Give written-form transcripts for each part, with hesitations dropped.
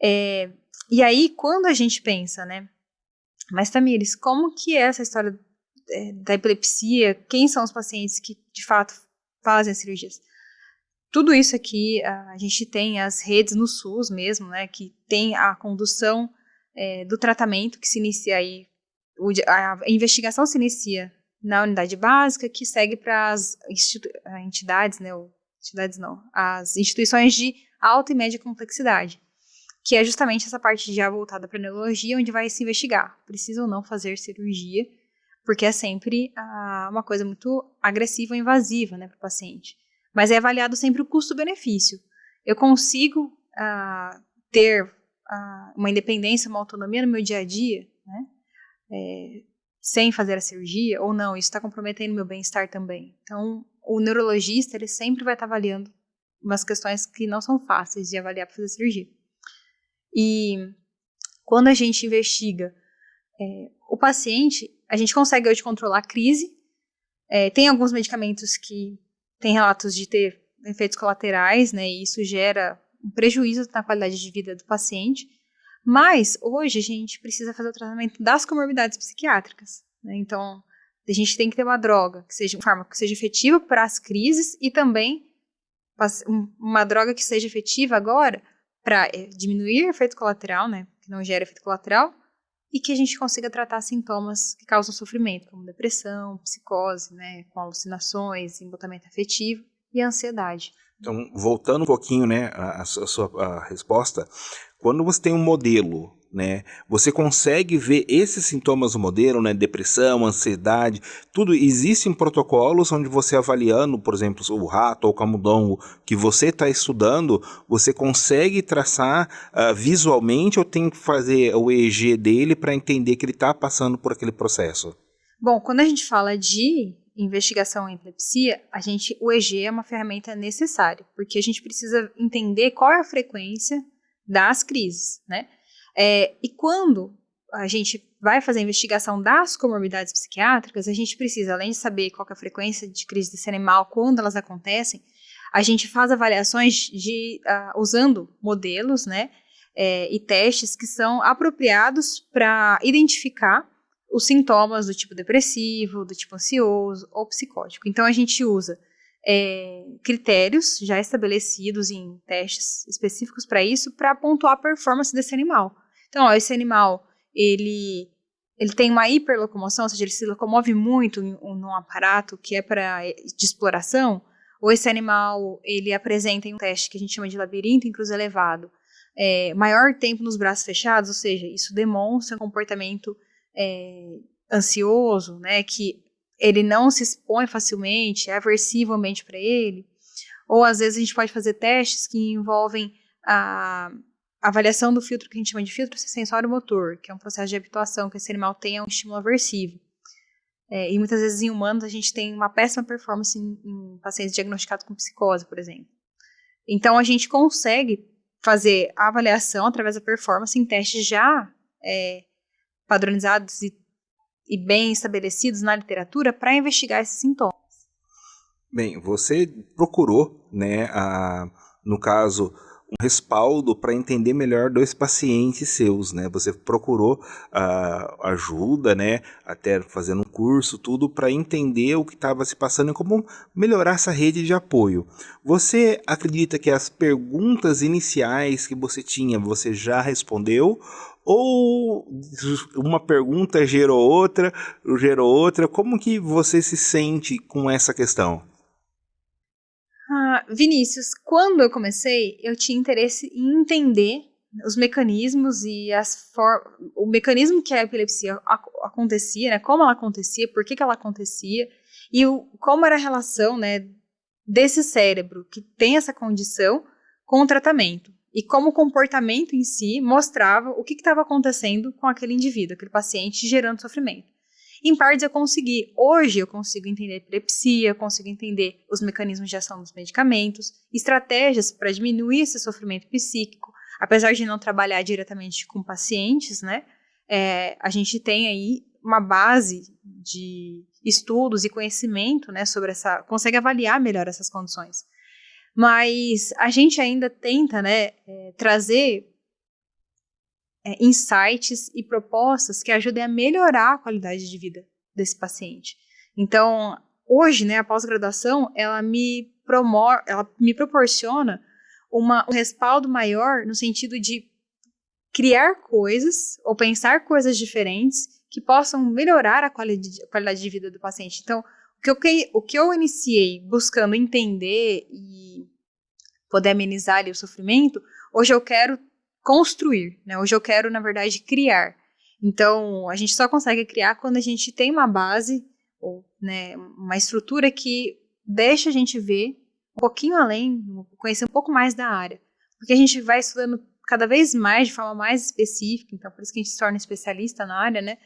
E aí, quando a gente pensa, né, mas Tamires, como que é essa história da epilepsia? Quem são os pacientes que, de fato, fazem as cirurgias? Tudo isso aqui, a gente tem as redes no SUS mesmo, né, que tem a condução do tratamento que se inicia aí, a investigação se inicia na unidade básica, que segue para as entidades, né, as instituições de alta e média complexidade, que é justamente essa parte já voltada para a neurologia, onde vai se investigar, precisa ou não fazer cirurgia, porque é sempre uma coisa muito agressiva ou invasiva, né, para o paciente. Mas é avaliado sempre o custo-benefício. Eu consigo ter uma independência, uma autonomia no meu dia a dia, né, sem fazer a cirurgia, ou não, isso está comprometendo meu bem-estar também. Então, o neurologista, ele sempre vai estar avaliando umas questões que não são fáceis de avaliar para fazer cirurgia. E quando a gente investiga o paciente, a gente consegue hoje controlar a crise. Tem alguns medicamentos que têm relatos de ter efeitos colaterais, né, e isso gera um prejuízo na qualidade de vida do paciente. Mas hoje a gente precisa fazer o tratamento das comorbidades psiquiátricas, né? Então, a gente tem que ter uma droga, um fármaco que seja efetivo para as crises e também uma droga que seja efetiva agora para diminuir o efeito colateral, né, que não gera efeito colateral, e que a gente consiga tratar sintomas que causam sofrimento, como depressão, psicose, né, com alucinações, embotamento afetivo e ansiedade. Então, voltando um pouquinho, né, a sua resposta, quando você tem um modelo, né, você consegue ver esses sintomas do modelo, né, depressão, ansiedade, tudo, existem protocolos onde você avaliando, por exemplo, o rato ou o camundongo que você está estudando, você consegue traçar visualmente ou tem que fazer o EEG dele para entender que ele está passando por aquele processo? Bom, quando a gente fala de investigação em epilepsia, o EEG é uma ferramenta necessária, porque a gente precisa entender qual é a frequência das crises, né? E quando a gente vai fazer a investigação das comorbidades psiquiátricas, a gente precisa, além de saber qual é a frequência de crise desse animal, quando elas acontecem, a gente faz avaliações usando modelos, né, e testes que são apropriados para identificar os sintomas do tipo depressivo, do tipo ansioso ou psicótico. Então, a gente usa critérios já estabelecidos em testes específicos para isso, para pontuar a performance desse animal. Então, esse animal, ele tem uma hiperlocomoção, ou seja, ele se locomove muito num aparato que é de exploração, ou esse animal, ele apresenta em um teste que a gente chama de labirinto em cruz elevado, maior tempo nos braços fechados, ou seja, isso demonstra um comportamento ansioso, né, que ele não se expõe facilmente, é aversivo o ambiente para ele. Ou às vezes a gente pode fazer testes que envolvem a avaliação do filtro, que a gente chama de filtro sensório-motor, que é um processo de habituação que esse animal tem a um estímulo aversivo. E muitas vezes em humanos a gente tem uma péssima performance em pacientes diagnosticados com psicose, por exemplo. Então a gente consegue fazer a avaliação através da performance em testes já padronizados e bem estabelecidos na literatura para investigar esses sintomas. Bem, você procurou, né, no caso, um respaldo para entender melhor dois pacientes seus, né? Você procurou ajuda, né? Até fazendo um curso, tudo para entender o que estava se passando e como melhorar essa rede de apoio. Você acredita que as perguntas iniciais que você tinha, você já respondeu? Ou uma pergunta gerou outra? Como que você se sente com essa questão? Vinícius, quando eu comecei, eu tinha interesse em entender os mecanismos e o mecanismo que a epilepsia acontecia, né, como ela acontecia, por que ela acontecia, e como era a relação, né, desse cérebro que tem essa condição com o tratamento, e como o comportamento em si mostrava o que estava acontecendo com aquele indivíduo, aquele paciente, gerando sofrimento. Em partes eu consegui. Hoje eu consigo entender a epilepsia, eu consigo entender os mecanismos de ação dos medicamentos, estratégias para diminuir esse sofrimento psíquico. Apesar de não trabalhar diretamente com pacientes, né, a gente tem aí uma base de estudos e conhecimento, né, sobre consegue avaliar melhor essas condições. Mas a gente ainda tenta, né, trazer insights e propostas que ajudem a melhorar a qualidade de vida desse paciente. Então, hoje, né, a pós-graduação, ela me proporciona um respaldo maior no sentido de criar coisas ou pensar coisas diferentes que possam melhorar a qualidade de vida do paciente. Então, o que eu iniciei buscando entender e poder amenizar ali o sofrimento, hoje eu quero construir, né? Hoje eu quero, na verdade, criar. Então, a gente só consegue criar quando a gente tem uma base, ou, né, uma estrutura que deixa a gente ver um pouquinho além, conhecer um pouco mais da área. Porque a gente vai estudando cada vez mais, de forma mais específica, então por isso que a gente se torna especialista na área, né?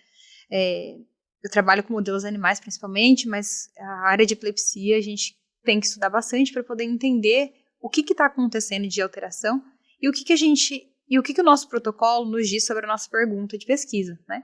Eu trabalho com modelos animais principalmente, mas a área de epilepsia a gente tem que estudar bastante para poder entender o que está acontecendo de alteração e o que o nosso protocolo nos diz sobre a nossa pergunta de pesquisa, né?